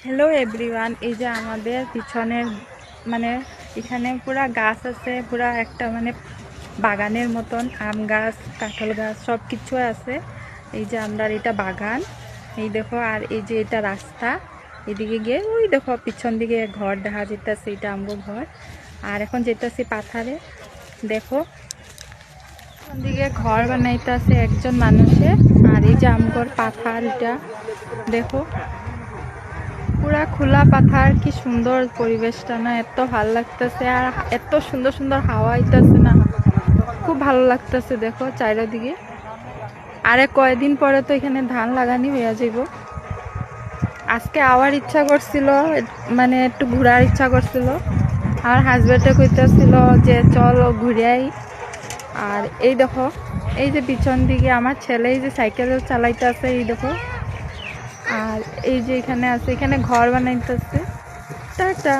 Hello everyone, এই যে আমাদের পিছনের মানে এখানে পুরা গাছ আছে, পুরা একটা মানে বাগানের মতন আম গাছ, কাঁঠাল গাছ সব কিছু আছে। এই যে আমরা এটা বাগান, এই দেখো। আর এই যে এটা রাস্তা, এদিকে গিয়ে ওই দেখো পিছন দিকে ঘর দেখা যেতেছে, এটা আমগো ঘর। আর এখন যেতেছি পাথারে, দেখো পিছন দিকে ঘর বানাইতেছে একজন মানুষে। আর এই যে আমগর পাথার, এটা দেখো পুরা খোলা পাথার, কি সুন্দর পরিবেশটা না, এত ভালো লাগতেছে। আর এত সুন্দর সুন্দর হাওয়া আইতাছে না, খুব ভালো লাগতেছে। দেখো চারিদিকে। আরে কয়দিন পরে তো এখানে ধান লাগানি হয়ে যাইব। আজকে আবার ইচ্ছা করছিল, মানে একটু ঘোরার ইচ্ছা করছিল। আমার হাজবেন্ডে কইতেছিল যে চলো ঘুরে আই। আর এই দেখো, এই যে পিছন দিকে আমার ছেলে এই যে সাইকেল চালাইতে আছে, এই দেখো। আর এই যে এখানে আছে, এখানে ঘর বানাইতেছে। টাটা।